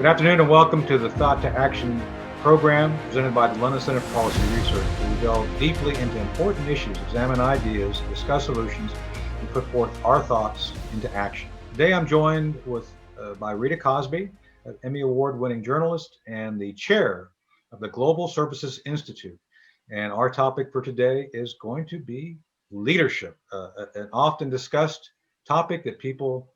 Good afternoon and welcome to the Thought to Action program presented by the London Center for Policy Research, where we delve deeply into important issues, examine ideas, discuss solutions, and put forth our thoughts into action. Today I'm joined by Rita Cosby, an Emmy Award-winning journalist and the chair of the Global Services Institute. And our topic for today is going to be leadership, an often discussed topic that people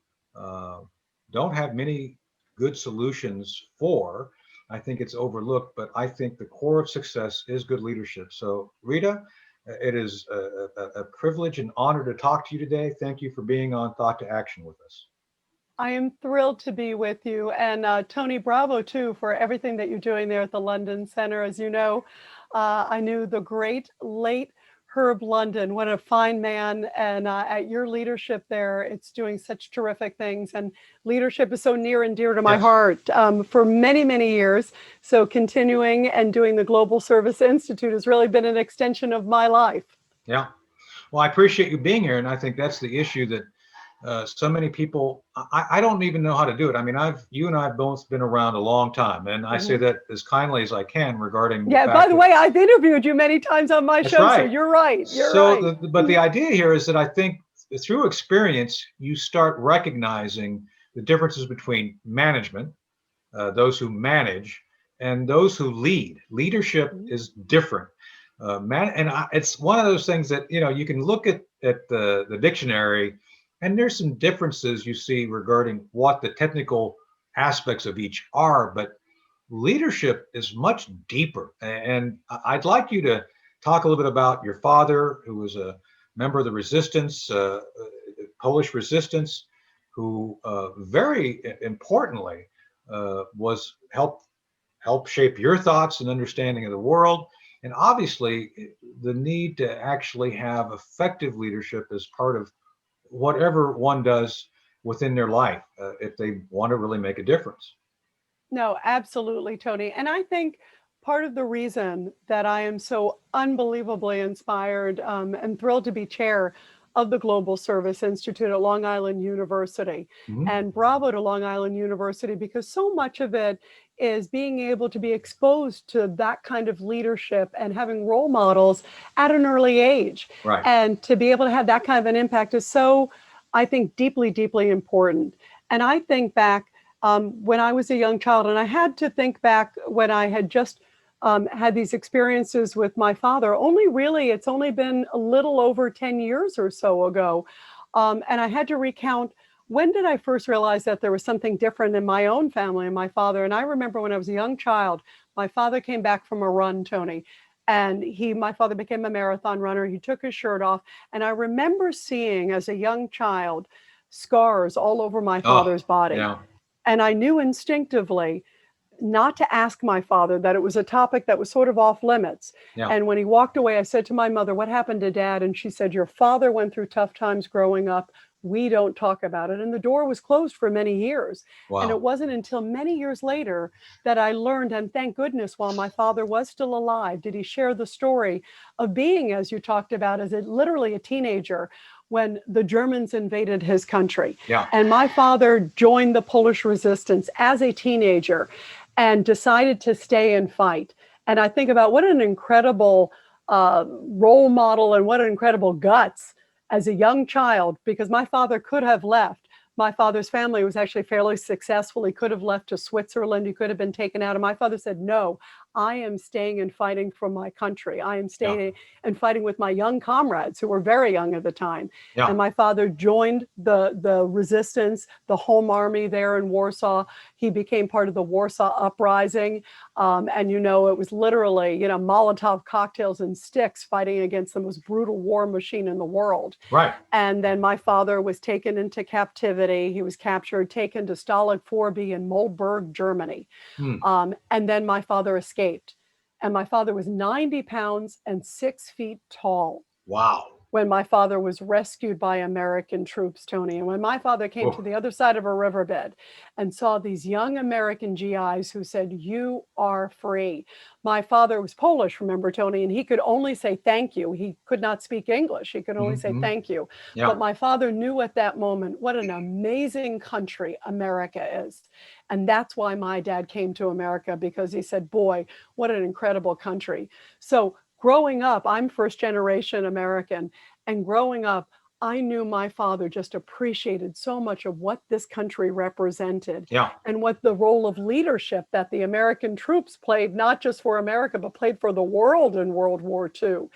don't have many good solutions for. I think it's overlooked, but I think the core of success is good leadership. So, Rita, it is a privilege and honor to talk to you today. Thank you for being on Thought to Action with us. I am thrilled to be with you, and Tony, bravo too for everything that you're doing there at the London Center. As you know, I knew the great late Herb London. What a fine man, and at your leadership there, it's doing such terrific things, and leadership is so near and dear to my heart for many, many years. So continuing and doing the Global Service Institute has really been an extension of my life. Yeah. Well, I appreciate you being here, and I think that's the issue that so many people, I don't even know how to do it. I mean, you and I have both been around a long time, and I say that as kindly as I can regarding. Yeah, by the way, I've interviewed you many times on my show, right. So you're right. But the idea here is that I think through experience, you start recognizing the differences between management, those who manage, and those who lead. Leadership is different. It's one of those things that, you can look at the dictionary, and there's some differences you see regarding what the technical aspects of each are, but leadership is much deeper. And I'd like you to talk a little bit about your father, who was a member of the resistance, Polish resistance, who very importantly was help shape your thoughts and understanding of the world. And obviously, the need to actually have effective leadership as part of whatever one does within their life, if they want to really make a difference. No, absolutely, Tony. And I think part of the reason that I am so unbelievably inspired and thrilled to be chair of the Global Service Institute at Long Island University. And bravo to Long Island University, because so much of it is being able to be exposed to that kind of leadership and having role models at an early age. Right. And to be able to have that kind of an impact is so, I think, deeply, deeply important. And I think back when I was a young child, and I had to think back when I had just had these experiences with my father. It's only been a little over 10 years or so ago. And I had to recount, when did I first realize that there was something different in my own family and my father? And I remember when I was a young child, my father came back from a run, Tony, and my father became a marathon runner. He took his shirt off. And I remember seeing, as a young child, scars all over my father's body. Yeah. And I knew instinctively not to ask my father, that it was a topic that was sort of off limits. Yeah. And when he walked away, I said to my mother, "What happened to Dad?" And she said, "Your father went through tough times growing up. We don't talk about it." And the door was closed for many years. Wow. And it wasn't until many years later that I learned, and thank goodness, while my father was still alive, did he share the story of being, as you talked about, as literally a teenager when the Germans invaded his country. Yeah. And my father joined the Polish resistance as a teenager and decided to stay and fight. And I think about what an incredible role model and what an incredible guts as a young child, because my father could have left. My father's family was actually fairly successful. He could have left to Switzerland. He could have been taken out. And my father said, "No, I am staying and fighting for my country. I am staying and fighting with my young comrades," who were very young at the time. Yeah. And my father joined the resistance, the home army there in Warsaw. He became part of the Warsaw Uprising. And, it was literally, Molotov cocktails and sticks fighting against the most brutal war machine in the world. Right. And then my father was taken into captivity. He was captured, taken to Stalag 4B in Moldberg, Germany. And then my father escaped. And my father was 90 pounds and 6 feet tall. Wow. when my father was rescued by American troops, Tony. And when my father came to Oh, the other side of a riverbed and saw these young American GIs who said, "You are free." My father was Polish, remember, Tony, and he could only say thank you. He could not speak English. He could only say hmm thank you. But yeah, my father knew at that moment what an amazing country America is. And that's why my dad came to America, because he said, boy, what an incredible country. So growing up, I'm first generation American, and growing up, I knew my father just appreciated so much of what this country represented yeah, and what the role of leadership that the American troops played, not just for America, but played for the world in World War II,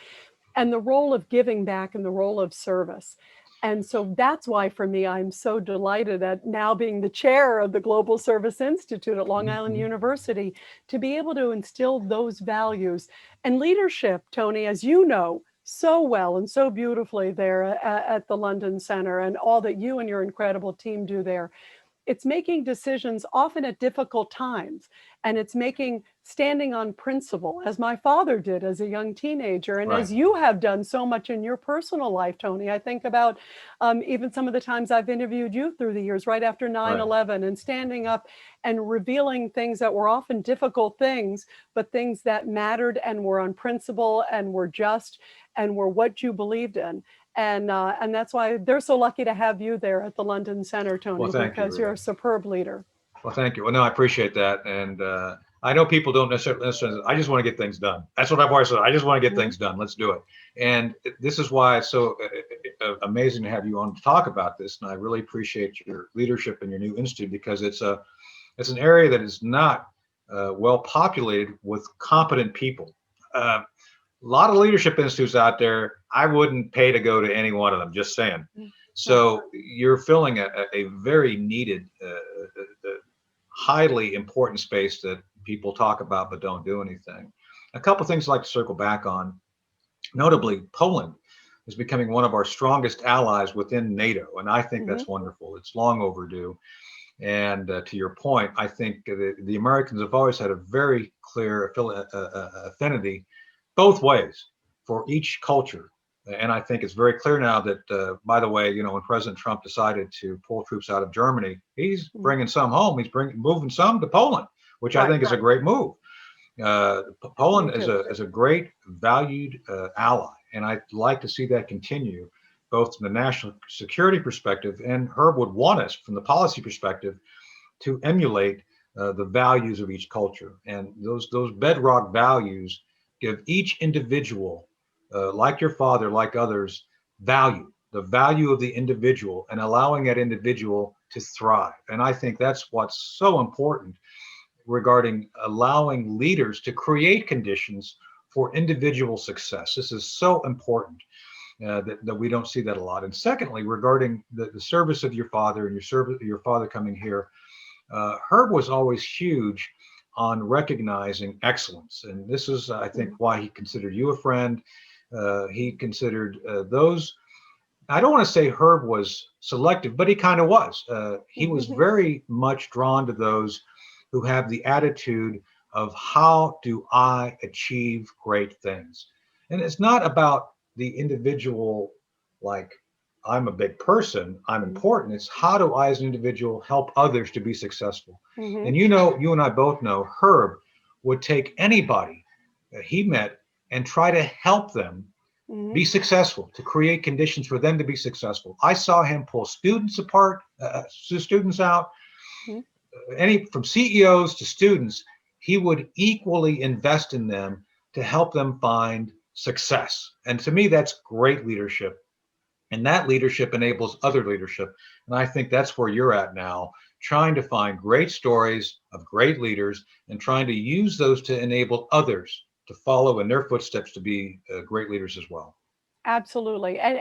and the role of giving back and the role of service. And so that's why, for me, I'm so delighted at now being the chair of the Global Service Institute at Long Island hmm University, to be able to instill those values and leadership, Tony, as you know so well and so beautifully there at the London Center, and all that you and your incredible team do there. It's making decisions often at difficult times, and it's making standing on principle, as my father did as a young teenager, and right, as you have done so much in your personal life, Tony. I think about even some of the times I've interviewed you through the years, right after 9 right. 11, and standing up and revealing things that were often difficult things, but things that mattered and were on principle and were just and were what you believed in. And that's why they're so lucky to have you there at the London Center, Well, Tony, thank you, because you're Rita. a superb leader. Well, thank you. Well, no, I appreciate that, and I know people don't necessarily listen. I just want to get things done. That's what I've always said. I just want to get Mhm. things done. Let's do it. And this is why it's so amazing to have you on to talk about this. And I really appreciate your leadership and your new institute, because it's an area that is not well populated with competent people. A lot of leadership institutes out there. I wouldn't pay to go to any one of them. Just saying. Right. So you're filling a very needed, highly important space that people talk about but don't do anything. A couple of things I'd like to circle back on. Notably, Poland is becoming one of our strongest allies within NATO, and I think Hmm. that's wonderful. It's long overdue. And to your point, I think the Americans have always had a very clear affinity both ways for each culture. And I think it's very clear now that, by the way, when President Trump decided to pull troops out of Germany, he's Hmm. bringing some home. He's moving some to Poland, which I Right. think is a great move. Me Poland is too. a great valued ally, and I'd like to see that continue, both from the national security perspective, and Herb would want us from the policy perspective to emulate the values of each culture, and those bedrock values give each individual, like your father, like others, value. The value of the individual and allowing that individual to thrive. And I think that's what's so important regarding allowing leaders to create conditions for individual success. This is so important that we don't see that a lot. And secondly, regarding the service of your father and your father coming here, Herb was always huge on recognizing excellence. And this is, I think, why he considered you a friend. He considered those. I don't want to say Herb was selective, but he kind of was. He was very much drawn to those who have the attitude of how do I achieve great things? And it's not about the individual, like, I'm a big person, I'm important. It's how do I, as an individual, help others to be successful? Hmm. And you and I both know Herb would take anybody that he met and try to help them Hmm. be successful, to create conditions for them to be successful. I saw him pull students apart, students out, Hmm. any from CEOs to students. He would equally invest in them to help them find success. And to me, that's great leadership. And that leadership enables other leadership. And I think that's where you're at now, trying to find great stories of great leaders and trying to use those to enable others to follow in their footsteps to be great leaders as well. Absolutely. And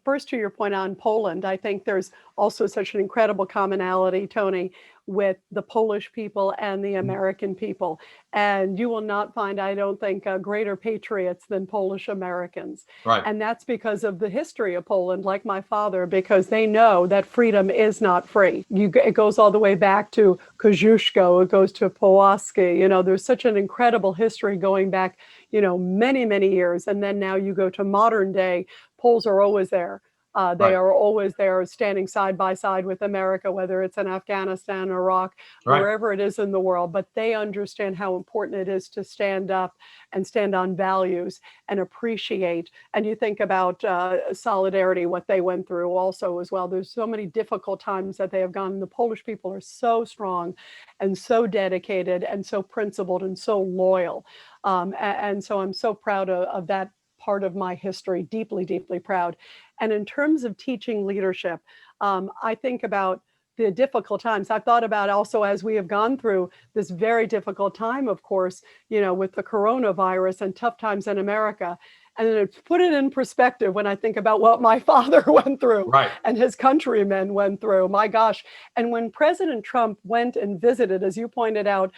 first, to your point on Poland, I think there's also such an incredible commonality, Tony, with the Polish people and the American people. And you will not find, I don't think, greater patriots than Polish Americans. Right. And that's because of the history of Poland, like my father, because they know that freedom is not free. It goes all the way back to Kosciuszko, it goes to Pulaski. There's such an incredible history going back, many, many years. And then now you go to modern day, Poles are always there. They Right. are always there standing side by side with America, whether it's in Afghanistan, Iraq, Right. wherever it is in the world. But they understand how important it is to stand up and stand on values and appreciate. And you think about solidarity, what they went through also as well. There's so many difficult times that they have gone. The Polish people are so strong and so dedicated and so principled and so loyal. And so I'm so proud of that part of my history, deeply, deeply proud. And in terms of teaching leadership, I think about the difficult times. I've thought about also as we have gone through this very difficult time, of course, with the coronavirus and tough times in America. And then put it in perspective when I think about what my father went through Right. and his countrymen went through. My gosh. And when President Trump went and visited, as you pointed out,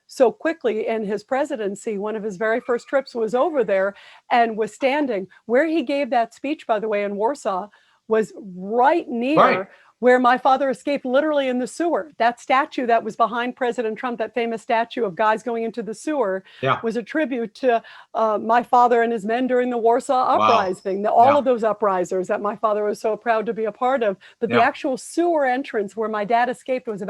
so quickly in his presidency, one of his very first trips was over there and was standing where he gave that speech, by the way, in Warsaw, was right near Right. where my father escaped, literally in the sewer. That statue that was behind President Trump, that famous statue of guys going into the sewer, Yeah. was a tribute to my father and his men during the Warsaw Wow. Uprising, all Yeah. of those uprisers that my father was so proud to be a part of. But the Yeah. actual sewer entrance where my dad escaped was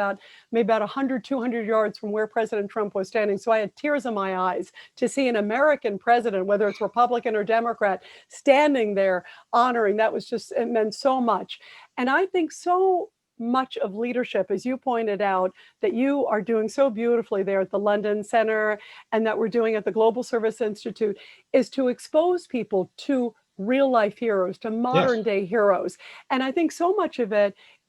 maybe about 100, 200 yards from where President Trump was standing. So I had tears in my eyes to see an American president, whether it's Republican or Democrat, standing there honoring. That was just, it meant so much. And I think so much of leadership, as you pointed out, that you are doing so beautifully there at the London Center and that we're doing at the Global Service Institute, is to expose people to real life heroes, to modern Yes. day heroes. And I think so much of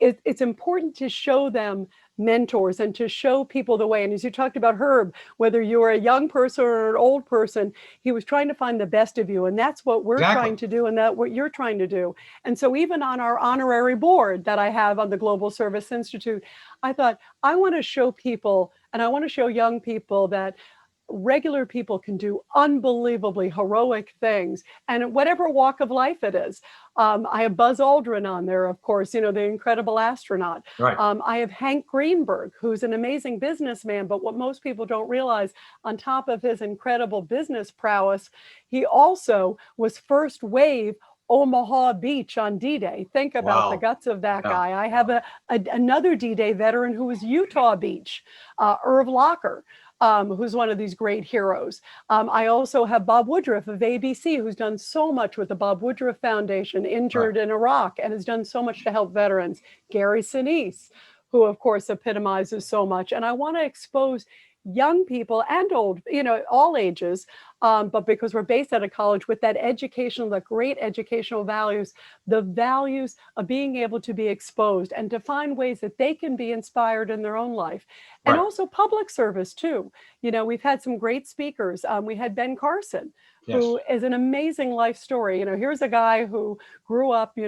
it's important to show them mentors and to show people the way. And as you talked about Herb, whether you're a young person or an old person, he was trying to find the best of you. And that's what we're Exactly. trying to do, and that what you're trying to do. And so even on our honorary board that I have on the Global Service Institute, I thought, I want to show people, and I want to show young people that regular people can do unbelievably heroic things, and whatever walk of life it is. I have Buzz Aldrin on there, of course, the incredible astronaut. Right. I have Hank Greenberg, who's an amazing businessman, but what most people don't realize, on top of his incredible business prowess, he also was first wave Omaha Beach on D-Day. Think about the Wow. guts of that Yeah. guy. I have another D-Day veteran who was Utah Beach, Irv Locker. Who's one of these great heroes. I also have Bob Woodruff of ABC, who's done so much with the Bob Woodruff Foundation, injured in Iraq, and has done so much to help veterans. Gary Sinise, who of course epitomizes so much. And I want to expose young people and old, all ages, but because we're based at a college with that the great educational values, the values of being able to be exposed and to find ways that they can be inspired in their own life. And Right. also public service too. We've had some great speakers. We had Ben Carson, Yes. who is an amazing life story. Here's a guy who grew up,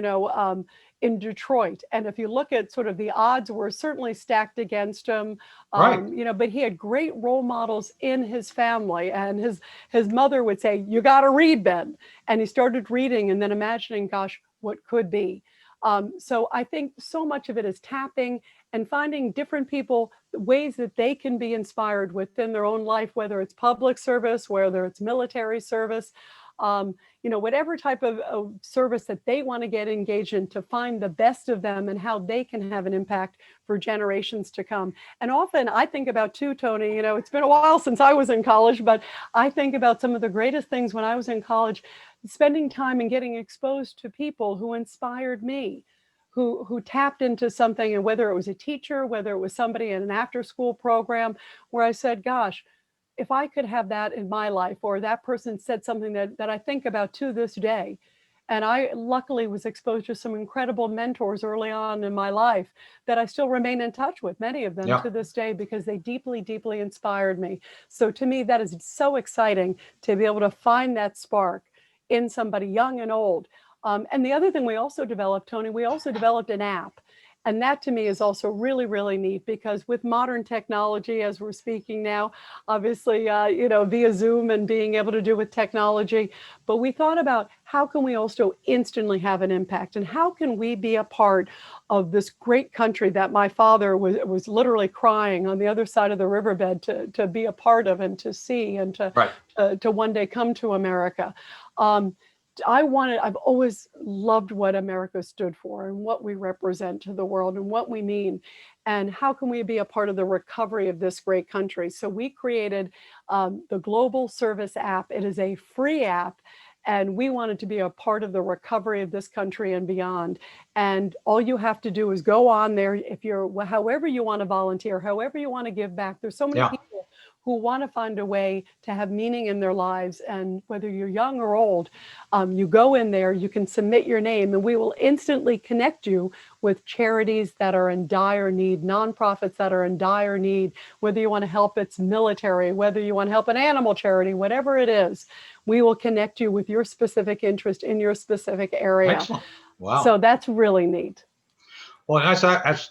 in Detroit. And if you look at sort of the odds were certainly stacked against him, Right. but he had great role models in his family. And his mother would say, "You got to read, Ben." And he started reading and then imagining, gosh, what could be. So I think so much of it is tapping and finding different people, ways that they can be inspired within their own life, whether it's public service, whether it's military service, whatever type of service that they want to get engaged in, to find the best of them and how they can have an impact for generations to come. And often I think about too, Tony, it's been a while since I was in college, but I think about some of the greatest things when I was in college, spending time and getting exposed to people who inspired me, who tapped into something, and whether it was a teacher, whether it was somebody in an after school program, where I said, gosh, if I could have that in my life, or that person said something that I think about to this day. And I luckily was exposed to some incredible mentors early on in my life that I still remain in touch with, many of them Yeah. to this day, because they deeply, deeply inspired me. So to me, that is so exciting to be able to find that spark in somebody young and old. And the other thing we also developed, Tony, we also developed an app. And that to me is also really, really neat, because with modern technology, as we're speaking now, obviously, via Zoom and being able to do with technology, but we thought about how can we also instantly have an impact, and how can we be a part of this great country that my father was literally crying on the other side of the riverbed to be a part of and to see and Right. to one day come to America. Um, I've always loved what America stood for and what we represent to the world and what we mean. And how can we be a part of the recovery of this great country? So we created the Global Service app. It is a free app. And we wanted to be a part of the recovery of this country and beyond. And all you have to do is go on there. If you're, however you want to volunteer, however you want to give back, there's so many Yeah. people who want to find a way to have meaning in their lives. And whether you're young or old, you go in there, you can submit your name, and we will instantly connect you with charities that are in dire need, nonprofits that are in dire need, whether you want to help its military, whether you want to help an animal charity, whatever it is, we will connect you with your specific interest in your specific area. Excellent. Wow. So that's really neat. Well, that's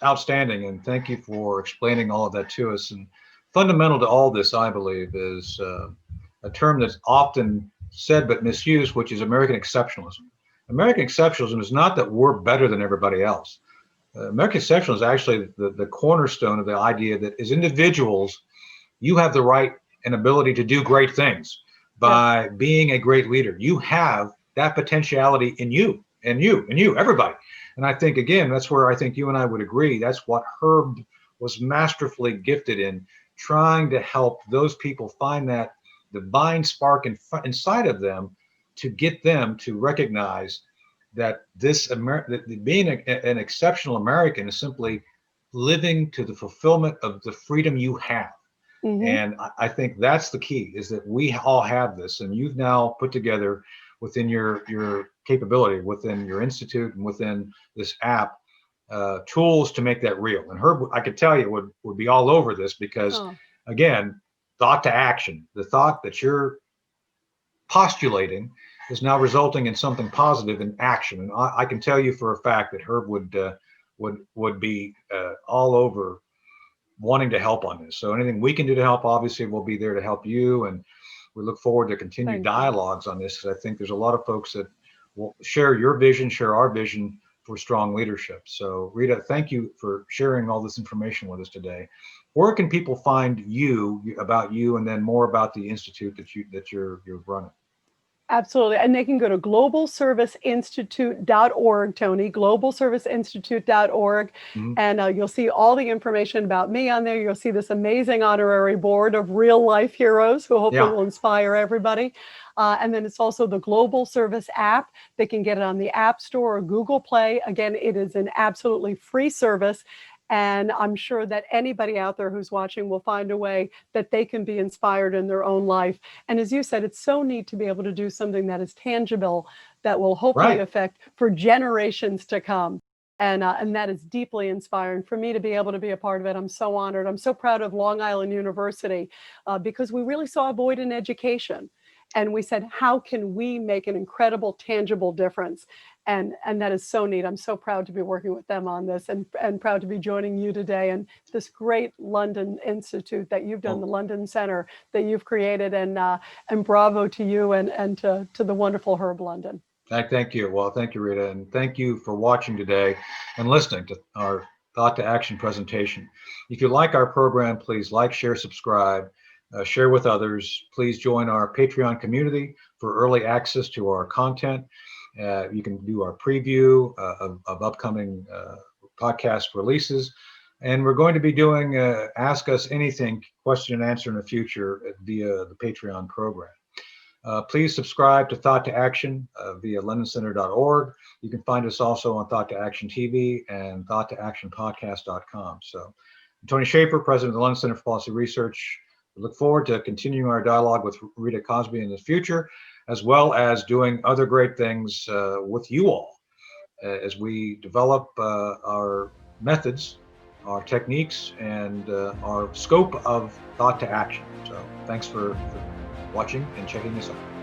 outstanding, and thank you for explaining all of that to us. And fundamental to all this, I believe, is a term that's often said but misused, which is American exceptionalism. American exceptionalism is not that we're better than everybody else. American exceptionalism is actually the cornerstone of the idea that as individuals, you have the right and ability to do great things by being a great leader. You have that potentiality in you, and you, everybody. And I think, again, that's where I think you and I would agree. That's what Herb was masterfully gifted in, trying to help those people find that divine spark inside of them, to get them to recognize that that being an exceptional American is simply living to the fulfillment of the freedom you have. Mm-hmm. And I think that's the key, is that we all have this, and you've now put together within your capability, within your institute and within this app, tools to make that real. And Herb, I could tell you, would be all over this, because again, thought to action, the thought that you're postulating is now resulting in something positive in action. And I can tell you for a fact that Herb would be all over wanting to help on this. So anything we can do to help, obviously we'll be there to help you. And we look forward to continued dialogues on this, because I think there's a lot of folks that will share your vision, share our vision for strong leadership. So Rita, thank you for sharing all this information with us today. Where can people find about you, and then more about the institute that you're running? Absolutely. And they can go to globalserviceinstitute.org, Tony, globalserviceinstitute.org. Mm-hmm. And you'll see all the information about me on there. You'll see this amazing honorary board of real life heroes who hopefully will inspire everybody. And then it's also the Global Service app. They can get it on the App Store or Google Play. Again, it is an absolutely free service. And I'm sure that anybody out there who's watching will find a way that they can be inspired in their own life. And as you said, it's so neat to be able to do something that is tangible, that will hopefully affect for generations to come. And that is deeply inspiring for me to be able to be a part of it. I'm so honored. I'm so proud of Long Island University, because we really saw a void in education. And we said, how can we make an incredible, tangible difference? And that is so neat. I'm so proud to be working with them on this, and proud to be joining you today, and this great London Institute that you've done, the London Center that you've created, and bravo to you and to the wonderful Herb London. Thank you. Well, thank you, Rita. And thank you for watching today and listening to our Thought to Action presentation. If you like our program, please like, share, subscribe. Share with others. Please join our Patreon community for early access to our content. You can do our preview of upcoming podcast releases. And we're going to be doing Ask Us Anything question and answer in the future via the Patreon program. Please subscribe to Thought to Action via londoncenter.org. You can find us also on Thought to Action TV and thoughttoactionpodcast.com. So I'm Tony Shaffer, President of the London Center for Policy Research. We look forward to continuing our dialogue with Rita Cosby in the future, as well as doing other great things with you all as we develop our methods, our techniques, and our scope of thought to action. So thanks for watching and checking this out.